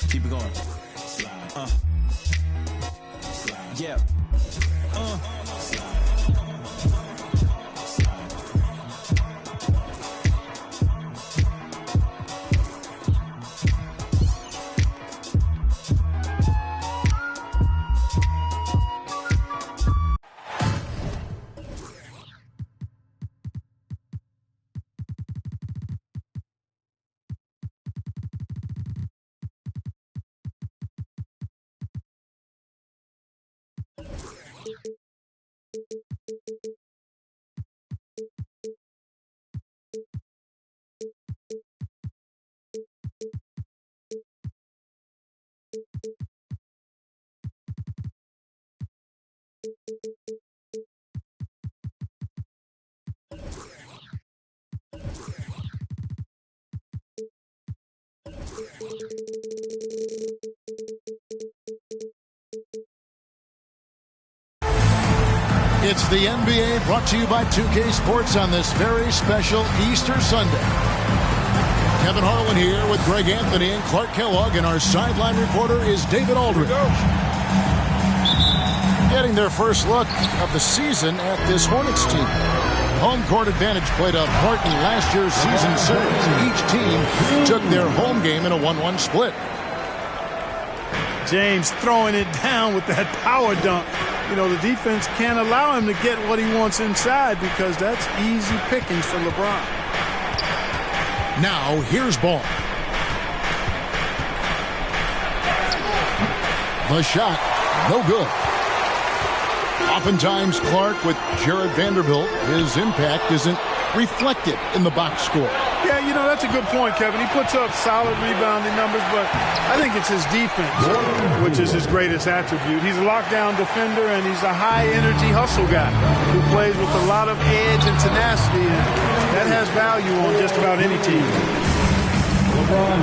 Keep it going. Yeah. It's the NBA brought to you by 2K Sports on this very special Easter Sunday. Kevin Harlan here with Greg Anthony and Clark Kellogg, and our sideline reporter is David Aldridge. Getting their first look of the season at this Hornets team. Home court advantage played a part in last year's season series. Each team took their home game in a 1-1 split. James throwing it down with that power dunk. You know, the defense can't allow him to get what he wants inside because that's easy pickings for LeBron. Now, here's ball. The shot, no good. Oftentimes, Clark, with Jared Vanderbilt, his impact isn't reflected in the box score. Yeah, you know, that's a good point, Kevin. He puts up solid rebounding numbers, but I think it's his defense, which is his greatest attribute. He's a lockdown defender, and he's a high-energy hustle guy who plays with a lot of edge and tenacity, and that has value on just about any team.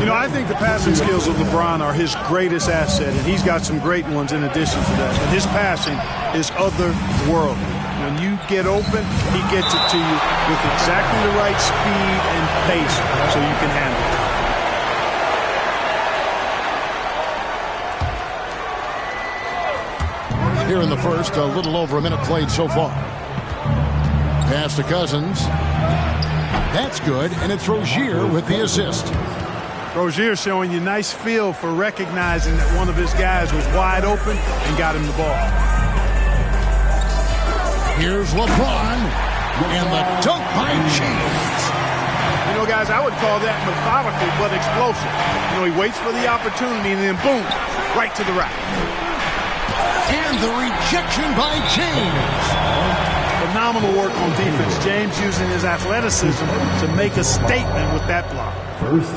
You know, I think the passing skills of LeBron are his greatest asset, and he's got some great ones in addition to that. And his passing is otherworldly. When you get open, he gets it to you with exactly the right speed and pace so you can handle it. Here in the first, a little over a minute played so far. Pass to Cousins. That's good, and it's Rozier with the assist. Rozier showing you nice feel for recognizing that one of his guys was wide open and got him the ball. Here's LeBron, and the dunk by James. You know, guys, I would call that methodical but explosive. You know, he waits for the opportunity, and then boom, right to the rack. And the rejection by James. Phenomenal work on defense. James using his athleticism to make a statement with that block.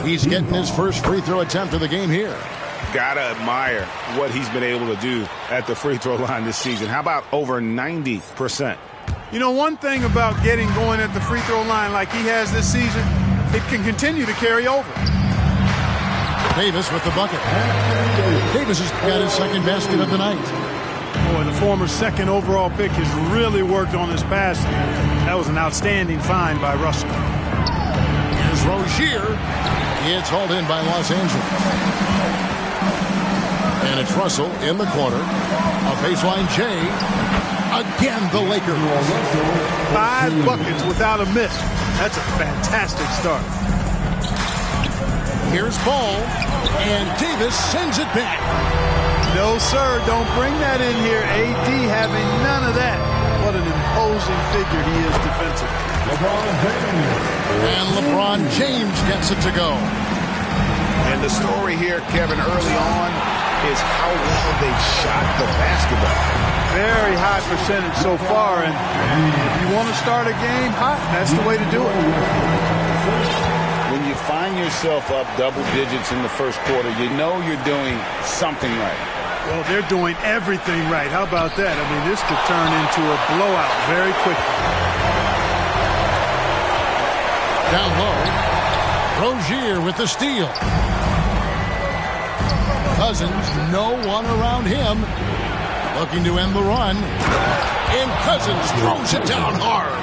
He's getting his first free throw attempt of the game here. Gotta admire what he's been able to do at the free throw line this season. How about over 90%? You know, one thing about getting going at the free throw line like he has this season, it can continue to carry over. Davis with the bucket. Davis has got his second basket of the night. Boy, the former second overall pick has really worked on his passing. That was an outstanding find by Russell. Here's Rozier. It's hauled in by Los Angeles. And it's Russell in the corner. A baseline J. Again, the Lakers. 5 buckets without a miss. That's a fantastic start. Here's Ball. And Davis sends it back. No, sir, don't bring that in here. AD having none of that. What an imposing figure he is defensively. And LeBron James gets it to go. And the story here, Kevin, early on is how well they've shot the basketball. Very high percentage so far, and if you want to start a game hot, that's the way to do it. When you find yourself up double digits in the first quarter, you know you're doing something right. Well, they're doing everything right. How about that? I mean, this could turn into a blowout very quickly. Down low. Rozier with the steal. Cousins, no one around him. Looking to end the run. And Cousins throws it down hard.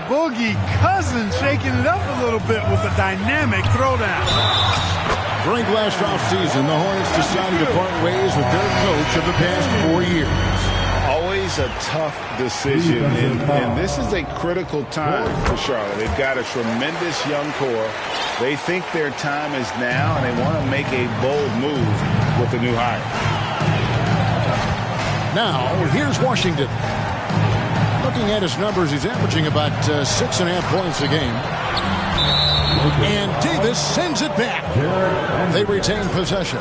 Boogie Cousins shaking it up a little bit with a dynamic throwdown. During last offseason, the Hornets decided to part ways with their coach of the past 4 years. Always a tough decision, and this is a critical time for Charlotte. They've got a tremendous young core. They think their time is now, and they want to make a bold move with the new hire. Now, here's Washington. Looking at his numbers, he's averaging about 6.5 points a game. And Davis sends it back. They retain possession.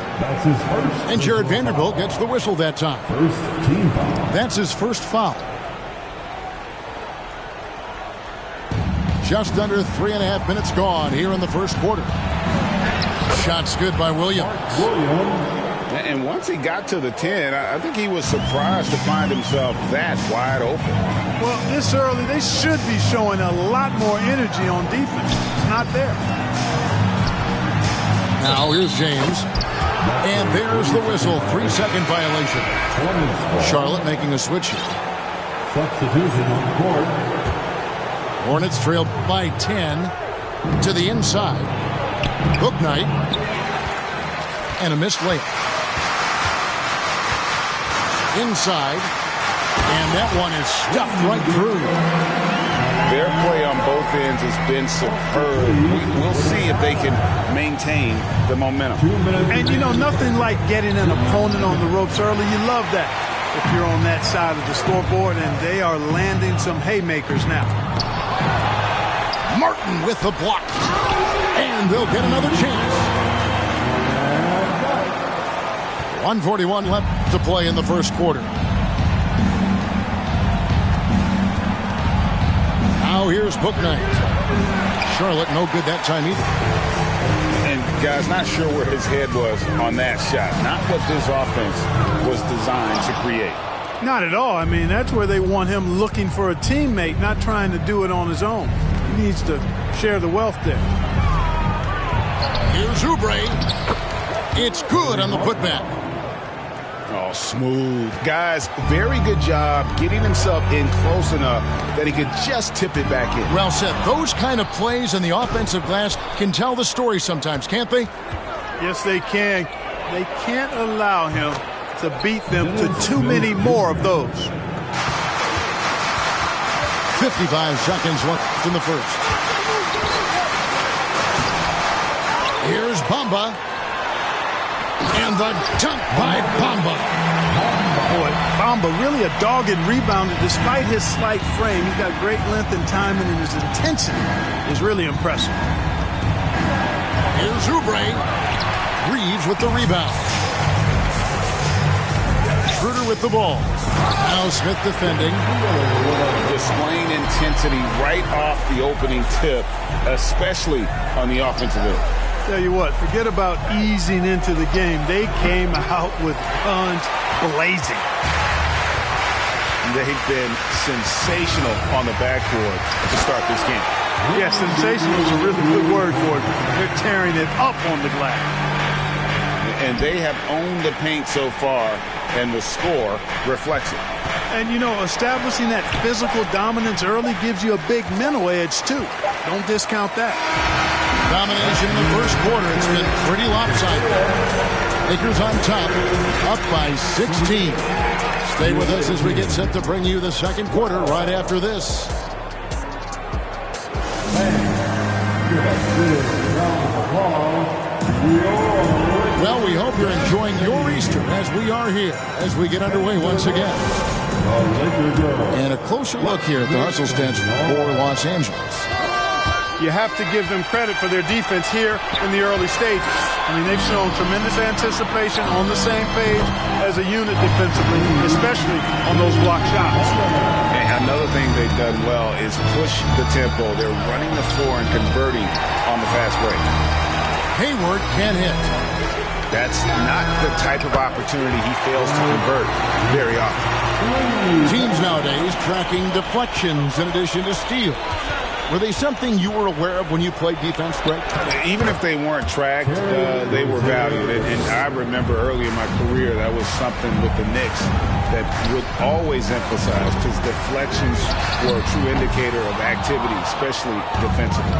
And Jared Vanderbilt gets the whistle that time. That's his first foul. Just under 3.5 minutes gone here in the first quarter. Shots good by Williams. And once he got to the 10, I think he was surprised to find himself that wide open. Well, this early, they should be showing a lot more energy on defense. It's not there. Now here's James. And there's the whistle. 3-second violation. Charlotte making a switch here. Substitution on the court. Hornets trail by 10 to the inside. Bouknight. And a missed layup. Inside. And that one is stuffed right through. Their play on both ends has been superb. We'll see if they can maintain the momentum. And, you know, nothing like getting an opponent on the ropes early. You love that if you're on that side of the scoreboard, and they are landing some haymakers now. Martin with the block. And they'll get another chance. 1:41 left to play in the first quarter. Now here's Bouknight. Charlotte no good that time either. And guys, not sure where his head was on that shot. Not what this offense was designed to create. Not at all. I mean, that's where they want him looking for a teammate, not trying to do it on his own. He needs to share the wealth there. Here's Oubre. It's good on the putback. Oh, smooth. Guys, very good job getting himself in close enough that he could just tip it back in. Well said. Those kind of plays in the offensive glass can tell the story sometimes, can't they? Yes, they can. They can't allow him to beat them to too many more of those. 55 seconds left in the first. Here's Bamba. And the dunk by Bamba. Boy, Bamba really a dogged rebounder despite his slight frame. He's got great length and timing, and his intensity is really impressive. Here's Oubre. Reeves with the rebound. Schroeder with the ball. Now Smith defending. Displaying intensity right off the opening tip, especially on the offensive end. Tell you what, forget about easing into the game. They came out with guns blazing. They've been sensational on the backboard to start this game. Yeah, sensational is a really good word for it. They're tearing it up on the glass. And they have owned the paint so far, and the score reflects it. And, you know, establishing that physical dominance early gives you a big mental edge, too. Don't discount that. Domination in the first quarter. It's been pretty lopsided. Lakers on top, up by 16. Stay with us as we get set to bring you the second quarter right after this. Well, we hope you're enjoying your Easter as we are here as we get underway once again. And a closer look here at the hustle stats for Los Angeles. You have to give them credit for their defense here in the early stages. I mean, they've shown tremendous anticipation, on the same page as a unit defensively, especially on those block shots. And another thing they've done well is push the tempo. They're running the floor and converting on the fast break. Hayward can't hit. That's not the type of opportunity he fails to convert very often. Teams nowadays tracking deflections in addition to steals. Were they something you were aware of when you played defense, Greg? Even if they weren't tracked, they were valued. And I remember early in my career, that was something with the Knicks that would always emphasize, because deflections were a true indicator of activity, especially defensively.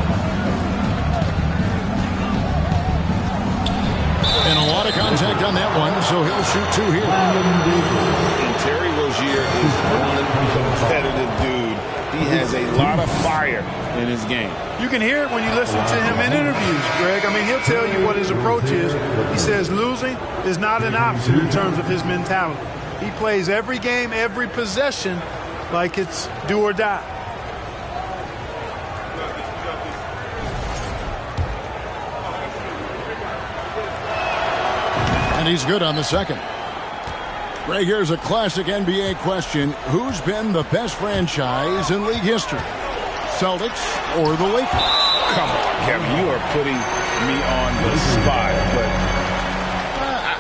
contact on that one, so he'll shoot two here. And Terry Rozier is one competitive dude. He has a lot of fire in his game. You can hear it when you listen to him in interviews, Greg. I mean, he'll tell you what his approach is. He says losing is not an option in terms of his mentality. He plays every game, every possession like it's do or die. And he's good on the second. Greg, here's a classic NBA question. Who's been the best franchise in league history? Celtics or the Lakers? Come on, Kevin. You are putting me on the spot. But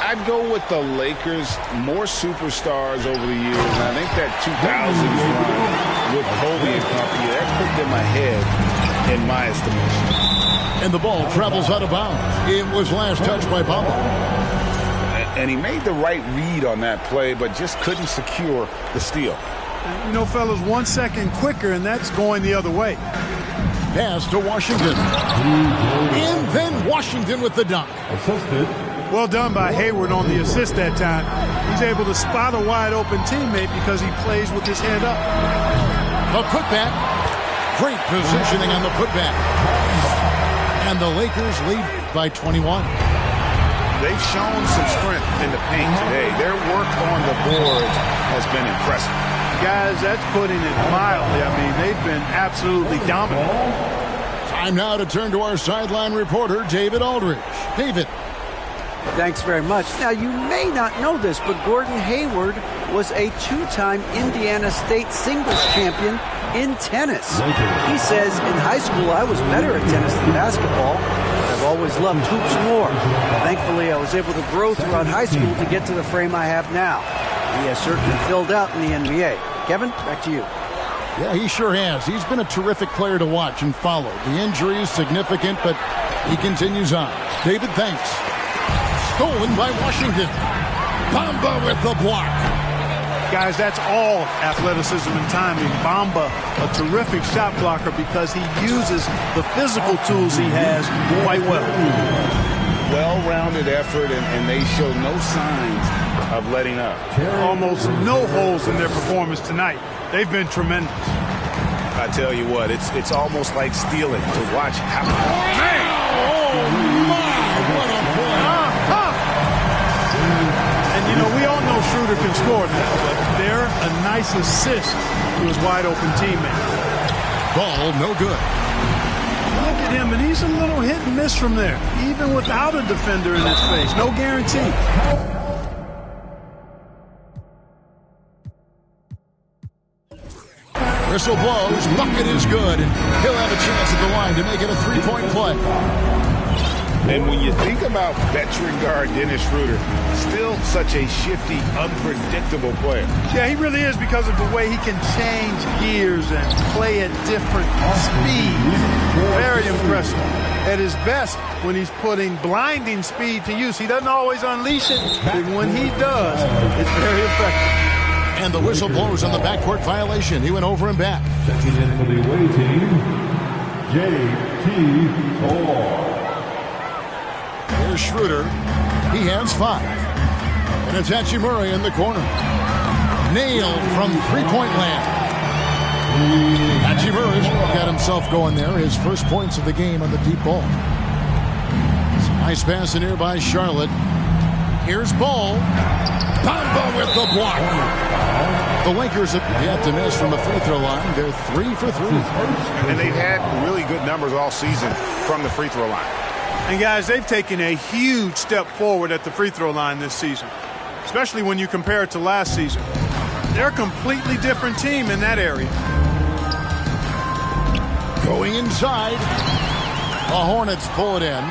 I'd go with the Lakers. More superstars over the years. And I think that 2000s run with Kobe and company, that put them ahead in my estimation. And the ball travels out of bounds. It was last touched by Bamba. And he made the right read on that play, but just couldn't secure the steal. You know, fellas, 1 second quicker, and that's going the other way. Pass to Washington. And then Washington with the dunk. Assisted. Well done by Hayward on the assist that time. He's able to spot a wide-open teammate because he plays with his head up. The putback. Great positioning on the putback. And the Lakers lead by 21. They've shown some strength in the paint today. Their work on the boards has been impressive. Guys, that's putting it mildly. I mean, they've been absolutely dominant. Time now to turn to our sideline reporter, David Aldridge. David. Thanks very much. Now, you may not know this, but Gordon Hayward was a two-time Indiana State singles champion in tennis. He says, in high school, I was better at tennis than basketball. I've always loved hoops more. Thankfully, I was able to grow throughout high school to get to the frame I have now. He has certainly filled out in the NBA. Kevin, back to you. Yeah, he sure has. He's been a terrific player to watch and follow. The injury is significant, but he continues on. David, thanks. Stolen by Washington. Bamba with the block. Guys, that's all athleticism and timing. Bamba, a terrific shot blocker because he uses the physical tools he has quite well. Well-rounded effort, and they show no signs of letting up. Almost no holes in their performance tonight. They've been tremendous. I tell you what, it's almost like stealing to watch how... Man! Oh, my! What a play! And, you know, we all know Schroeder can score now, but they're a nice assist to his wide-open teammate. Ball no good. Look at him, and he's a little hit and miss from there, even without a defender in his face. No guarantee. Whistle blows, bucket is good, and he'll have a chance at the line to make it a three-point play. And when you think about veteran guard Dennis Schroeder, still such a shifty, unpredictable player. Yeah, he really is because of the way he can change gears and play at different speeds. Very impressive. At his best when he's putting blinding speed to use. He doesn't always unleash it, but when he does, it's very effective. And the whistle blows on the backcourt violation. He went over and back. Checking in for the away team, J.T. Thor. Here's Schroeder. He has 5. And it's Hachimura in the corner. Nailed from three-point land. Hachimura's got himself going there. His first points of the game on the deep ball. Nice pass in here by Charlotte. Here's Ball. Bamba with the block. The Lakers have yet to miss from the free throw line. They're 3 for 3. And they've had really good numbers all season from the free throw line. And guys, they've taken a huge step forward at the free throw line this season, especially when you compare it to last season. They're a completely different team in that area. Going inside. The Hornets pull it in.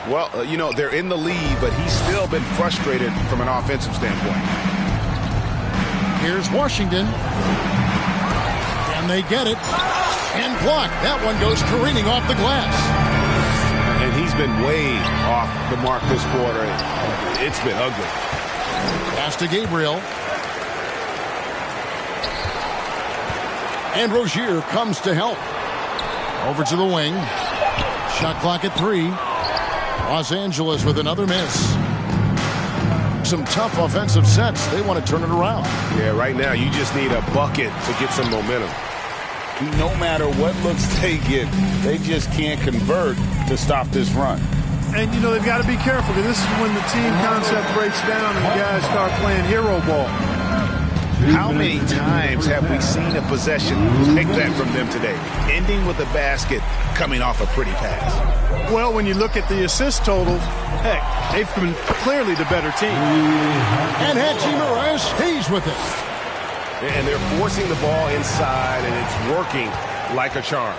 Well, you know, they're in the lead, but he's still been frustrated from an offensive standpoint. Here's Washington. And they get it. And blocked. That one goes careening off the glass. And he's been way off the mark this quarter. It's been ugly. Pass to Gabriel. And Rozier comes to help. Over to the wing. Shot clock at 3. Los Angeles with another miss. some tough offensive sets. They want to turn it around. Yeah, right now you just need a bucket to get some momentum. No matter what looks they get, they just can't convert to stop this run. And, you know, they've got to be careful because this is when the team concept breaks down and guys start playing hero ball. How many times have we seen a possession like that from them today, ending with a basket coming off a pretty pass? Well, when you look at the assist totals, heck, they've been clearly the better team. And Hachimura stays with it. And they're forcing the ball inside, and it's working like a charm.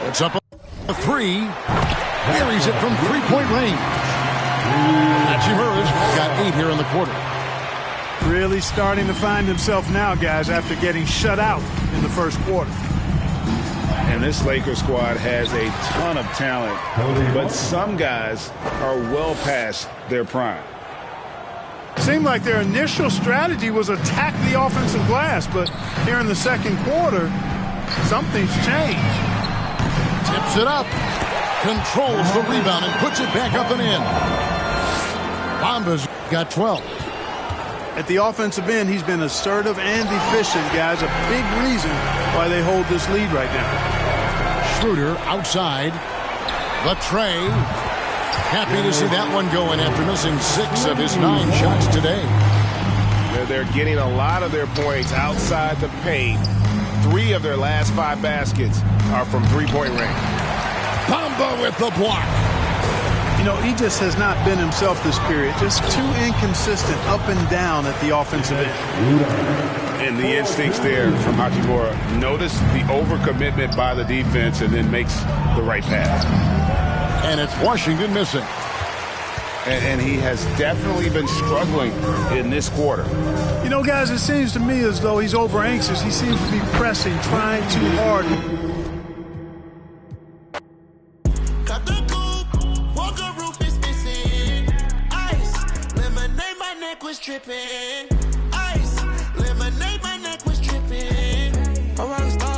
It's up a three. Buries it from three-point range. Hachimura's got 8 here in the quarter. Really starting to find himself now, guys, after getting shut out in the first quarter. And this Lakers squad has a ton of talent, but some guys are well past their prime. Seemed like their initial strategy was attack the offensive glass, but here in the second quarter, something's changed. Tips it up. Controls the rebound and puts it back up and in. Bamba's got 12. At the offensive end, he's been assertive and efficient, guys. A big reason why they hold this lead right now. Schroeder outside. The tray. Happy to see that one going after missing 6 of his 9 shots today. They're getting a lot of their points outside the paint. 3 of their last 5 baskets are from three-point range. Bamba with the block. You know, he just has not been himself this period. Just too inconsistent up and down at the offensive end. And the instincts there from Hachimura. Notice the overcommitment by the defense and then makes the right pass. And it's Washington missing. And he has definitely been struggling in this quarter. You know, guys, it seems to me as though he's over anxious. He seems to be pressing, trying too hard. Was tripping. Ice, lemonade, my neck was tripping. A rock star